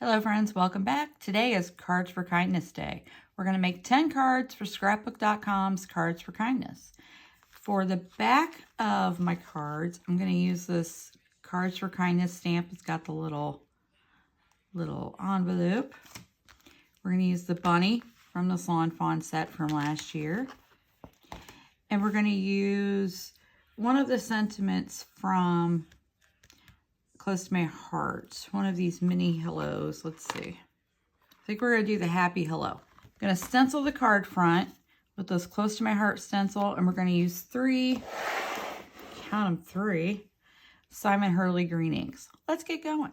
Hello friends, welcome back. Today is Cards for Kindness Day. We're going to make 10 cards for scrapbook.com's Cards for Kindness. For the back of my cards, I'm going to use this Cards for Kindness stamp. It's got the little envelope. We're going to use the bunny from the Salon Fawn set from last year. And we're going to use one of the sentiments from Close to My Heart. One of these mini hellos. Let's see. I think we're going to do the happy hello. I'm going to stencil the card front with this Close to My Heart stencil. And we're going to use 3, count them 3, Simon Hurley green inks. Let's get going.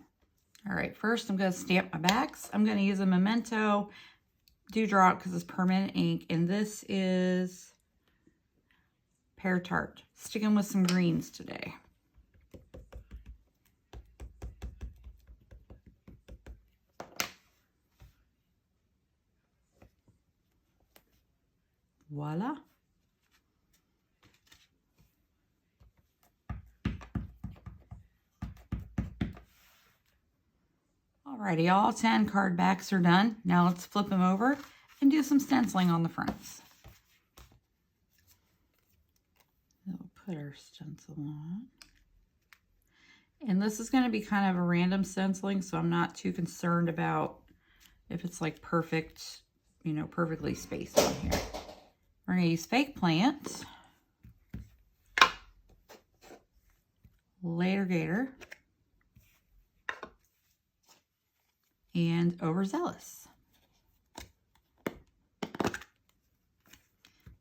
All right, first I'm going to stamp my backs. I'm going to use a Memento Dewdrop because it's permanent ink. And this is Pear Tart. Sticking with some greens today. Voila. Alrighty, all 10 card backs are done. Now let's flip them over and do some stenciling on the fronts. We'll put our stencil on. And this is going to be kind of a random stenciling, so I'm not too concerned about if it's like perfect, you know, perfectly spaced on here. We're going to use Fake Plant, Later Gator, and Overzealous.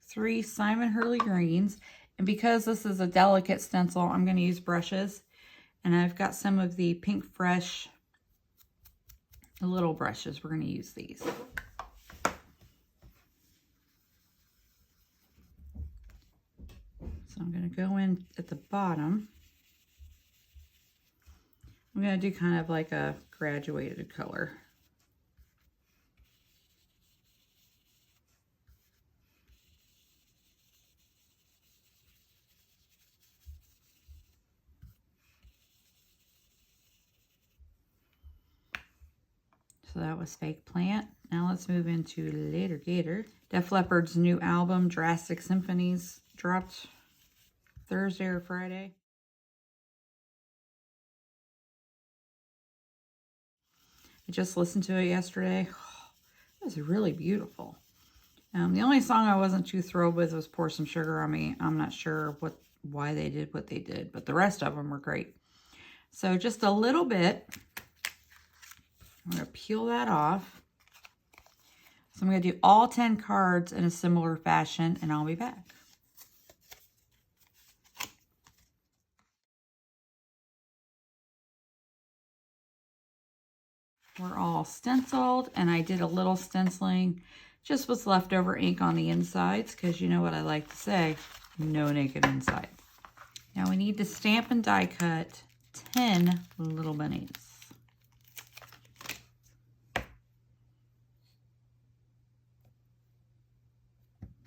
3 Simon Hurley greens. And because this is a delicate stencil, I'm going to use brushes. And I've got some of the Pink Fresh, the little brushes. We're going to use these. So I'm going to go in at the bottom. I'm going to do kind of like a graduated color. So that was Fake Plant. Now let's move into Later Gator. Def Leppard's new album, Drastic Symphonies, dropped Thursday or Friday. I just listened to it yesterday. Oh, it was really beautiful. The only song I wasn't too thrilled with was Pour Some Sugar on Me. I'm not sure why they did what they did, but the rest of them were great. So just a little bit. I'm going to peel that off. So I'm going to do all 10 cards in a similar fashion, and I'll be back. We're all stenciled, and I did a little stenciling, just what's leftover ink on the insides, because you know what I like to say, no naked inside. Now we need to stamp and die cut 10 little bunnies.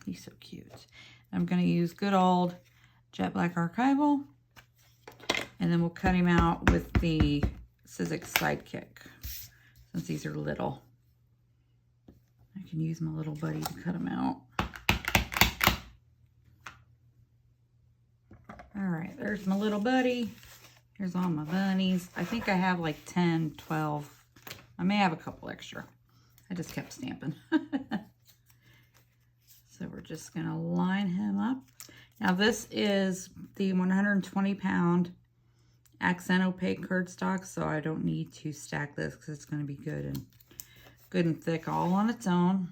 He's so cute. I'm going to use good old Jet Black Archival, and then we'll cut him out with the Sizzix Sidekick. Since these are little, I can use my little buddy to cut them out. All right, there's my little buddy. Here's all my bunnies. I think I have like 10, 12. I may have a couple extra. I just kept stamping. So we're just going to line him up. Now this is the 120-pound accent opaque cardstock, so I don't need to stack this because it's going to be good and thick all on its own.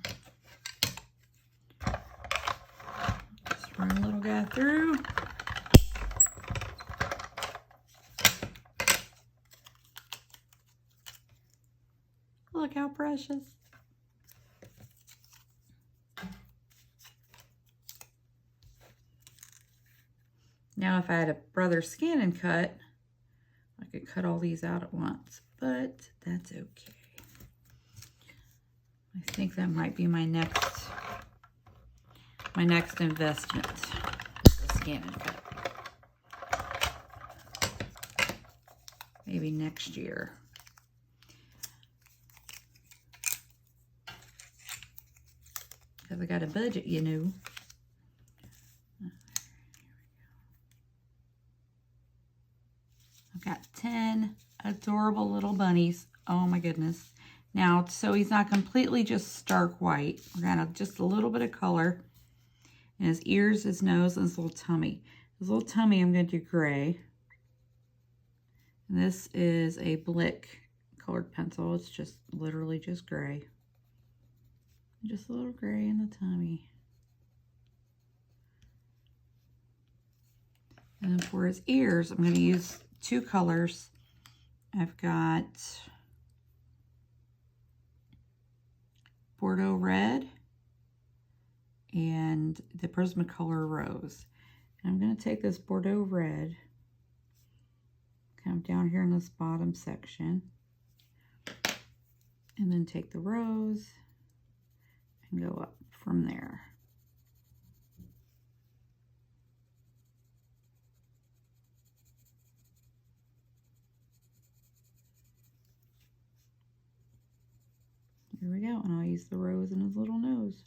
Just run a little guy through. Look how precious. Now if I had a brother scan and cut, I could cut all these out at once, but that's okay. I think that might be my next investment, the scan and cut. Maybe next year. because I got a budget, you know. I've got 10 adorable little bunnies. Oh my goodness. Now, so he's not completely just stark white. We're going to just a little bit of color in his ears, his nose, and his little tummy. His little tummy, I'm going to do gray. And this is a Blick colored pencil. It's just literally just gray. Just a little gray in the tummy. And then for his ears, I'm going to use 2 colors. I've got Bordeaux Red and the Prismacolor Rose. And I'm going to take this Bordeaux Red, come down here in this bottom section, and then take the rose and go up from there. Here we go, and I'll use the rose in his little nose.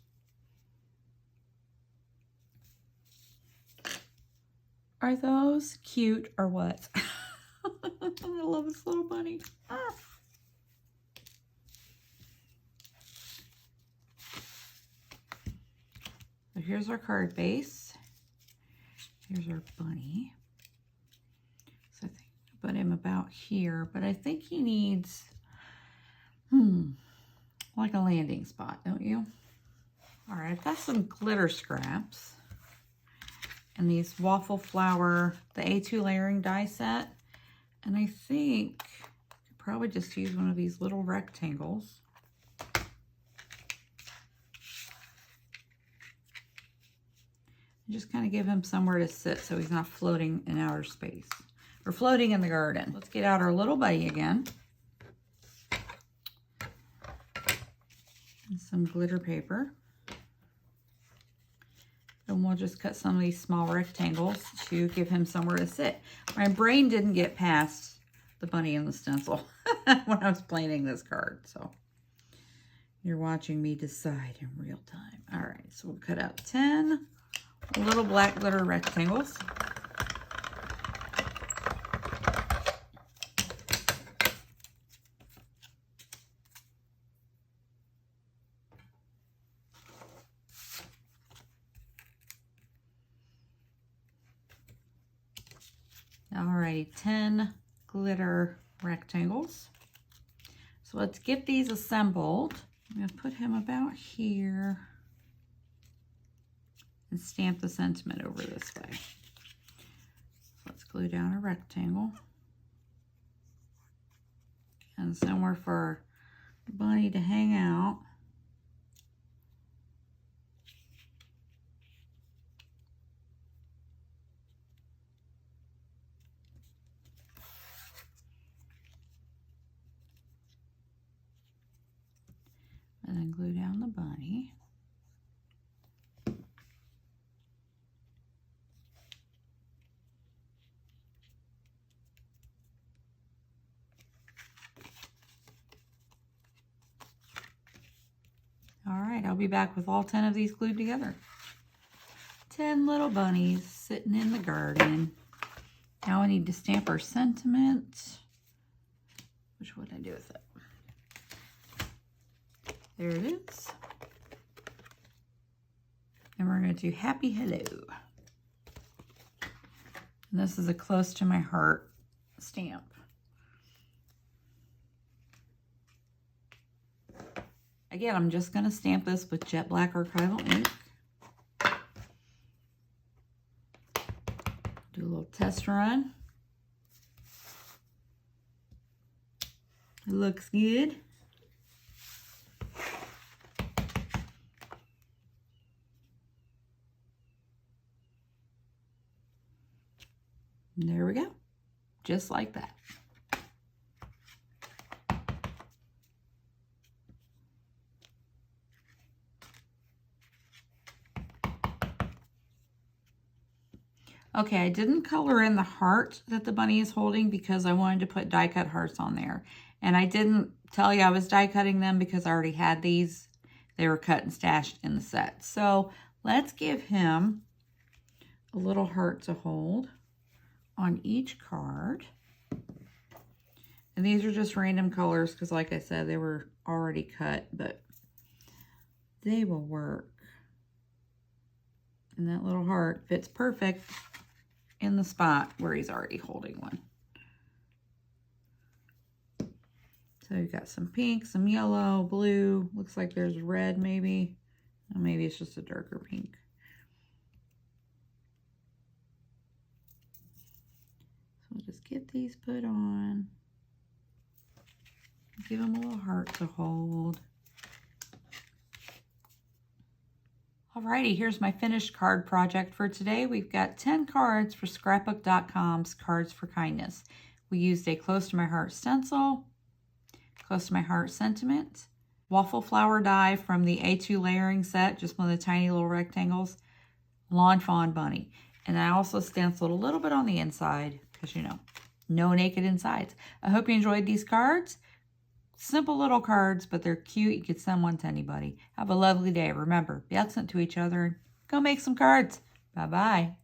Are those cute or what? I love this little bunny. Ah. So here's our card base. Here's our bunny. So I think I'll put him about here, but I think he needs, like a landing spot, don't you? All right, I've got some glitter scraps and these waffle flower, the A2 layering die set. And I think I could probably just use one of these little rectangles. And just kind of give him somewhere to sit so he's not floating in outer space or floating in the garden. Let's get out our little buddy again. And some glitter paper. And we'll just cut some of these small rectangles to give him somewhere to sit. My brain didn't get past the bunny and the stencil when I was planning this card. So you're watching me decide in real time. All right, so we'll cut out 10 little black glitter rectangles. Alrighty, 10 glitter rectangles. So let's get these assembled. I'm going to put him about here and stamp the sentiment over this way. So let's glue down a rectangle. And somewhere for the bunny to hang out. And then glue down the bunny. All right, I'll be back with all 10 of these glued together. 10 little bunnies sitting in the garden. Now I need to stamp our sentiment. Which would I do with it? There it is. And we're going to do Happy Hello. And this is a close to my heart stamp. Again, I'm just going to stamp this with jet black archival ink. Do a little test run. It looks good. And there we go. Just like that. Okay, I didn't color in the heart that the bunny is holding because I wanted to put die cut hearts on there. And I didn't tell you I was die cutting them because I already had these they were cut and stashed in the set. So let's give him a little heart to hold on each card. And these are just random colors because, like I said, they were already cut, but they will work. And that little heart fits perfect in the spot where he's already holding one. So you've got some pink, some yellow, blue. Looks like there's red maybe. Or maybe it's just a darker pink. So we'll just get these put on. Give them a little heart to hold. Alrighty, here's my finished card project for today. We've got 10 cards for scrapbook.com's Cards for Kindness. We used a Close to My Heart stencil, Close to My Heart sentiment, waffle flower die from the A2 layering set, just one of the tiny little rectangles, Lawn Fawn Bunny. And I also stenciled a little bit on the inside because, you know, no naked insides. I hope you enjoyed these cards. Simple little cards, but they're cute. You could send one to anybody. Have a lovely day. Remember, be excellent to each other. Go make some cards. Bye-bye.